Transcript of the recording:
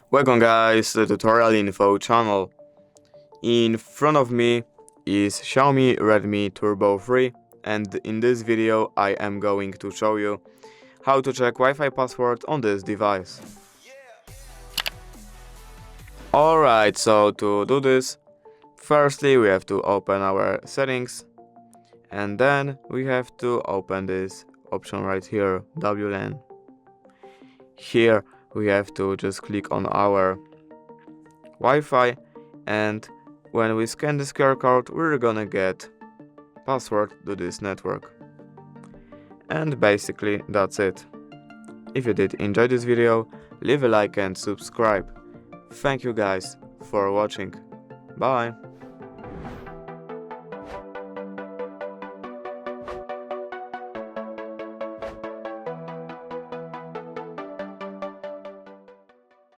Welcome guys to the tutorial info channel. In front of me is Xiaomi Redmi Turbo 3, and in this video I am going to show you how to check Wi-Fi password on this device. Alright, so to do this, firstly we have to open our settings, and then we have to open this option right here, WLAN. Here we have to just click on our Wi-Fi, and when we scan this QR code we're gonna get password to this network. And basically that's it. If you did enjoy this video, leave a like and subscribe. Thank you guys for watching. Bye.